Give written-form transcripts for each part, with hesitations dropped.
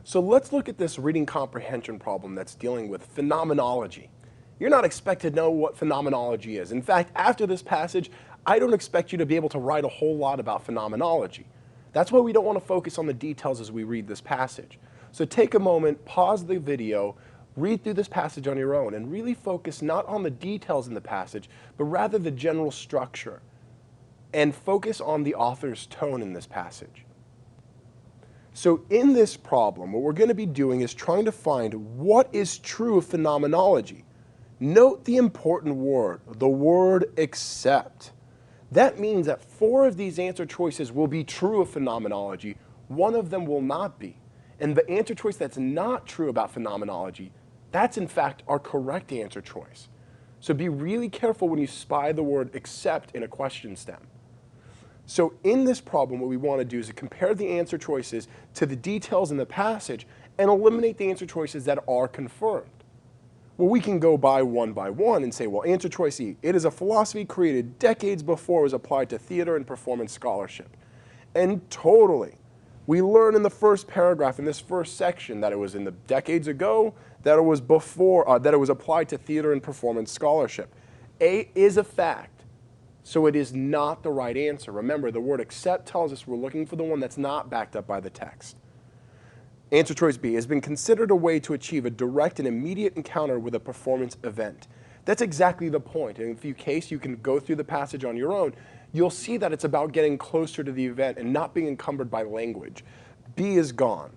So let's look at this reading comprehension problem that's dealing with phenomenology. You're not expected to know what phenomenology is. In fact, after this passage, I don't expect you to be able to write a whole lot about phenomenology. That's why we don't want to focus on the details as we read this passage. So take a moment, pause the video, read through this passage on your own, and really focus not on the details in the passage, but rather the general structure. And focus on the author's tone in this passage. So in this problem, what we're going to be doing is trying to find what is true of phenomenology. Note the important word, the word except. That means that 4 of these answer choices will be true of phenomenology, 1 of them will not be. And the answer choice that's not true about phenomenology, that's in fact our correct answer choice. So be really careful when you spy the word except in a question stem. So in this problem, what we want to do is compare the answer choices to the details in the passage and eliminate the answer choices that are confirmed. Well, we can go by one and say, well, answer choice E, it is a philosophy created decades before it was applied to theater and performance scholarship. And totally, we learn in the first paragraph in this first section that it was in the decades ago, that it was before, that it was applied to theater and performance scholarship. A is a fact. So it is not the right answer. Remember, the word except tells us we're looking for the one that's not backed up by the text. Answer choice B has been considered a way to achieve a direct and immediate encounter with a performance event. That's exactly the point. And in case you can go through the passage on your own, you'll see that it's about getting closer to the event and not being encumbered by language. B is gone.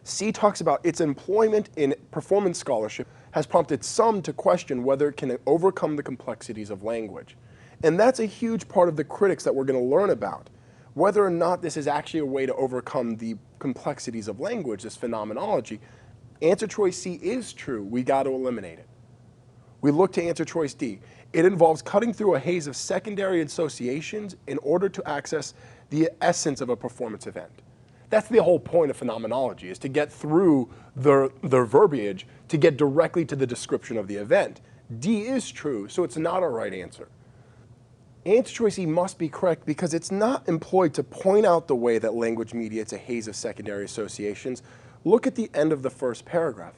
C talks about its employment in performance scholarship has prompted some to question whether it can overcome the complexities of language. And that's a huge part of the critics that we're going to learn about. Whether or not this is actually a way to overcome the complexities of language, this phenomenology, answer choice C is true. We got to eliminate it. We look to answer choice D. It involves cutting through a haze of secondary associations in order to access the essence of a performance event. That's the whole point of phenomenology, is to get through the verbiage to get directly to the description of the event. D is true, so it's not a right answer. Answer choice E must be correct because it's not employed to point out the way that language mediates a haze of secondary associations. Look at the end of the first paragraph.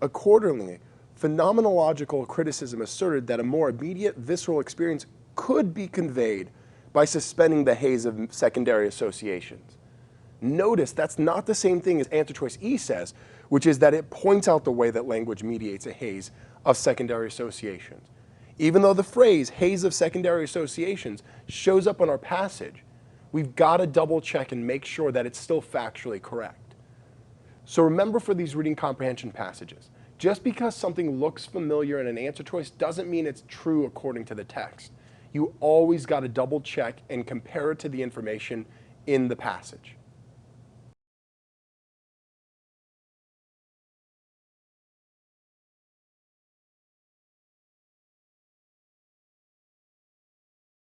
Accordingly, phenomenological criticism asserted that a more immediate visceral experience could be conveyed by suspending the haze of secondary associations. Notice that's not the same thing as answer choice E says, which is that it points out the way that language mediates a haze of secondary associations. Even though the phrase haze of secondary associations shows up in our passage, we've got to double check and make sure that it's still factually correct. So remember, for these reading comprehension passages, just because something looks familiar in an answer choice doesn't mean it's true according to the text. You always got to double check and compare it to the information in the passage.